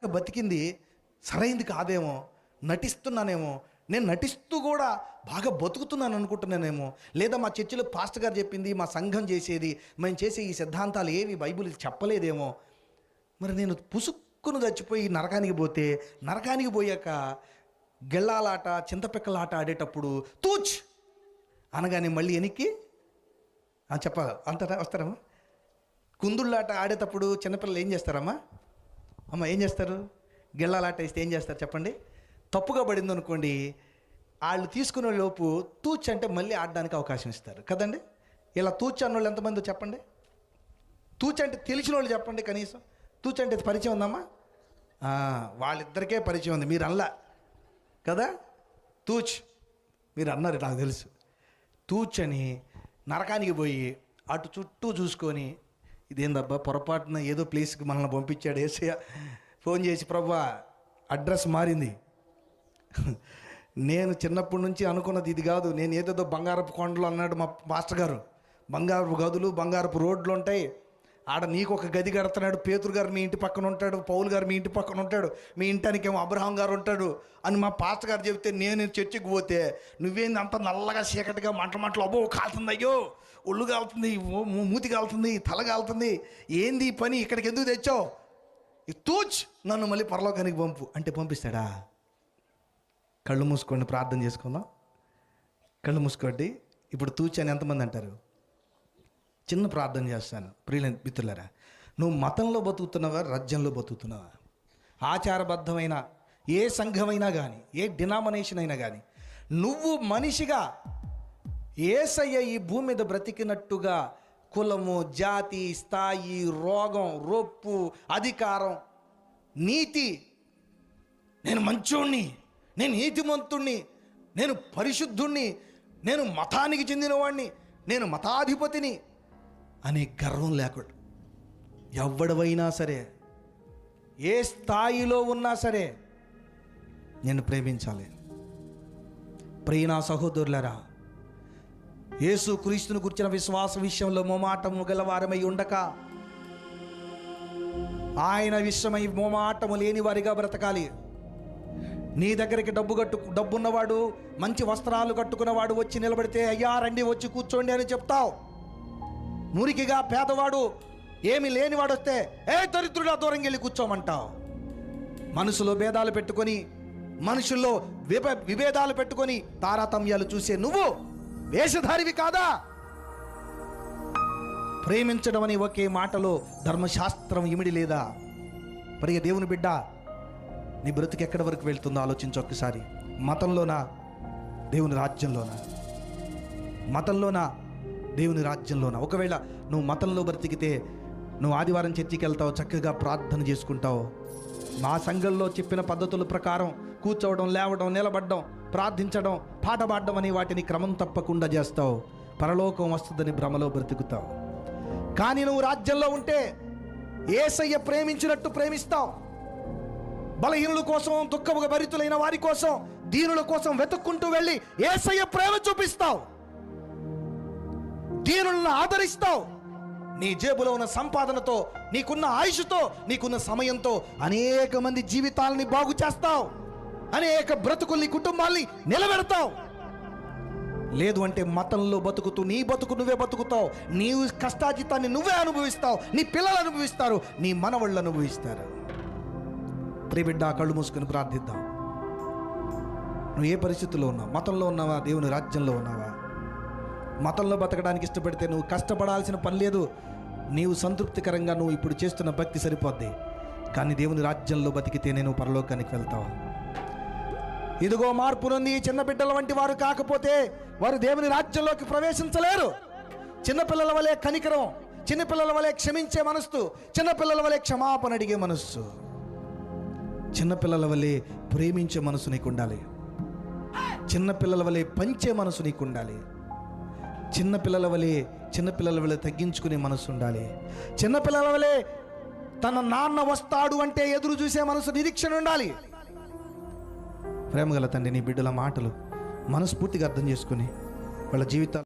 బతికింది సరైంది కాదేమో, నటిస్తున్నానేమో, నేను నటిస్తూ కూడా బాగా బతుకుతున్నాను అనుకుంటున్నానేమో, లేదా మా చర్చిలో పాస్టర్ గారు చెప్పింది, మా సంఘం చేసేది, మేము చేసే ఈ సిద్ధాంతాలు ఏవి బైబిల్ చెప్పలేదేమో, మరి నేను పుసుక్కును చచ్చిపోయి నరకానికి పోతే, నరకానికి పోయాక గెళ్ళాలాట చింతపిక్కలాట ఆడేటప్పుడు తూచ్ అనగానే మళ్ళీ వెనక్కి చెప్పాలి అంతటా వస్తారమ్మా. కుందుళ్ళాట ఆడేటప్పుడు చిన్నపిల్లలు ఏం చేస్తారమ్మా? అమ్మ ఏం చేస్తారు? గిళ్ళాలాట వేస్తే ఏం చేస్తారు చెప్పండి? తప్పుగా పడింది అనుకోండి, వాళ్ళు తీసుకునే లోపు తూచ్ అంటే మళ్ళీ ఆడడానికి అవకాశం ఇస్తారు కదండి. ఇలా తూచ్ అన్న వాళ్ళు ఎంతమంది చెప్పండి? తూచ్ అంటే తెలిసిన వాళ్ళు చెప్పండి కనీసం. తూచ్ అంటే పరిచయం ఉందమ్మా? వాళ్ళిద్దరికే పరిచయం ఉంది, మీరు అనలా కదా. తూచ్ మీరు అన్నారు, నాకు తెలుసు. తూచ్ అని నరకానికి పోయి అటు చుట్టూ చూసుకొని, ఇదేందబ్బా పొరపాటున ఏదో ప్లేస్కి మనల్ని పంపించాడు యేసయ్య, ఫోన్ చేసి ప్రభువా అడ్రస్ మారింది, నేను చిన్నప్పటి నుంచి అనుకున్నది ఇది కాదు, నేను ఏదేదో బంగారపు కొండలు అన్నాడు మా మాస్టర్ గారు. బంగారపు గదులు బంగారపు రోడ్లు ఉంటాయి, ఆడ నీకు ఒక గది కడుతున్నాడు, పేతురు గారు మీ ఇంటి పక్కన ఉంటాడు, పౌలు గారు మీ ఇంటి పక్కన ఉంటాడు, మీ ఇంటానికేమో అబ్రహాం గారు ఉంటాడు అని మా పాస్టర్ గారు చెబితే, నేను చర్చికి పోతే నువ్వేంది అంత నల్లగా చీకటిగా మంటలు అబ్బో కాలుతుంది, అయ్యో ఒళ్ళు కాలుతుంది, మూతి కాలుతుంది, తల కాలుతుంది, ఏంది ఈ పని, ఇక్కడికి ఎందుకు తెచ్చావు, ఈ తూచ్ నన్ను మళ్ళీ పరలోకానికి పంపు అంటే పంపిస్తాడా? కళ్ళు మూసుకోండి, ప్రార్థన చేసుకుందాం. కళ్ళు మూసుకోండి. ఇప్పుడు తూచ్ అని ఎంతమంది అంటారు? చిన్న ప్రార్థన చేస్తాను. ప్రియులైన మిత్రులారా, నువ్వు మతంలో బతుకుతున్నావా, రాజ్యంలో బతుకుతున్నావా? ఆచారబద్ధమైన ఏ సంఘమైనా కానీ, ఏ డినామినేషన్ అయినా కానీ, నువ్వు మనిషిగా యేసయ్య ఈ భూమి మీద బ్రతికినట్టుగా కులము, జాతి, స్థాయి, రోగం, రొప్పు, అధికారం, నీతి, నేను మంచోణ్ణి, నేను నీతిమంతుణ్ణి, నేను పరిశుద్ధుణ్ణి, నేను మతానికి చెందినవాడిని, నేను మతాధిపతిని అనే గర్వం లేకుండా, ఎవడవైనా సరే, ఏ స్థాయిలో ఉన్నా సరే నేను ప్రేమించాలి. ప్రియనా సహోదరులారా, యేసు క్రీస్తును గురించిన విశ్వాస విషయంలో మొమాటము గలవారమై ఉండక, ఆయన విషయమై మొమాటము లేని వారిగా బ్రతకాలి. నీ దగ్గరికి డబ్బున్నవాడు, మంచి వస్త్రాలు కట్టుకున్నవాడు వచ్చి నిలబడితే, అయ్యా రండి వచ్చి కూర్చోండి అని చెప్తావు. మురికిగా పేదవాడు, ఏమి లేనివాడు వస్తే, ఏ దరిద్రుడా దూరంగా వెళ్ళి కూర్చోమంటావు. మనసులో భేదాలు పెట్టుకొని, మనుషుల్లో విభేదాలు పెట్టుకొని తారతమ్యాలు చూసే నువ్వు వేషధారివి కాదా? ప్రేమించడం అని ఒకే మాటలో ధర్మశాస్త్రం ఇమిడి లేదా? ప్రియ దేవుని బిడ్డ, నీ బ్రతుకు ఎక్కడి వరకు వెళ్తుందో ఆలోచించు ఒక్కసారి. మతంలోనా, దేవుని రాజ్యంలోనా? మతంలోనా, దేవుని రాజ్యంలోనా? ఒకవేళ నువ్వు మతంలో బ్రతికితే, నువ్వు ఆదివారం చర్చికి వెళ్తావు, చక్కగా ప్రార్థన చేసుకుంటావు, మా సంఘంలో చెప్పిన పద్ధతుల ప్రకారం కూర్చోవడం, లేవడం, నిలబడడం, ప్రార్థించడం, పాట పాడడం అని వాటిని క్రమం తప్పకుండా చేస్తావు, పరలోకం వస్తుందని భ్రమలో బ్రతుకుతావు. కానీ నువ్వు రాజ్యంలో ఉంటే యేసయ్య ప్రేమించినట్టు ప్రేమిస్తావు. బలహీనుల కోసం, దుఃఖముగా భరితులైన వారి కోసం, దీనుల కోసం వెతుక్కుంటూ వెళ్ళి యేసయ్య ప్రేమ చూపిస్తావు, దీనులను ఆదరిస్తావు. నీ జేబులో ఉన్న సంపాదనతో, నీకున్న ఆయుష్తో, నీకున్న సమయంతో అనేక మంది జీవితాలని బాగు చేస్తావు, అనేక బ్రతుకుల్ని, కుటుంబాల్ని నిలబెడతావు. లేదు అంటే మతంలో బతుకుతూ నీ బతుకు నువ్వే బతుకుతావు, నీ కష్టాజితాన్ని నువ్వే అనుభవిస్తావు, నీ పిల్లలు అనుభవిస్తారు, నీ మనవళ్ళు అనుభవిస్తారు. ప్రియబిడ్డ, కళ్ళు మూసుకొని ప్రార్థిద్దాం. నువ్వు ఏ పరిస్థితుల్లో ఉన్నావు? మతంలో ఉన్నావా, దేవుని రాజ్యంలో ఉన్నావా? మతంలో బతకడానికి ఇష్టపడితే నువ్వు కష్టపడాల్సిన పని లేదు, నీవు సంతృప్తికరంగా నువ్వు ఇప్పుడు చేస్తున్న భక్తి సరిపోద్ది. కానీ దేవుని రాజ్యంలో బతికితేనే నువ్వు పరలోకానికి వెళ్తావు. ఇదిగో మార్పు నొంది చిన్నబిడ్డల వంటి వారు కాకపోతే వారు దేవుని రాజ్యంలోకి ప్రవేశించలేరు. చిన్నపిల్లల వలె కనికరం, చిన్నపిల్లల వలె క్షమించే మనస్సు, చిన్నపిల్లల వలె క్షమాపణ అడిగే మనస్సు, చిన్నపిల్లల వలె ప్రేమించే మనసు నీకు ఉండాలి. చిన్నపిల్లల వలె పంచే మనసు నీకు ఉండాలి. చిన్నపిల్లల వలె తగ్గించుకునే మనసు ఉండాలి. చిన్నపిల్లల వలె తన నాన్న వస్తాడు అంటే ఎదురు చూసే మనసు, నిరీక్షణ ఉండాలి. ప్రేమగల తండ్రి, నీ బిడ్డల మాటలు మనస్ఫూర్తిగా అర్థం చేసుకుని వాళ్ళ జీవితాలు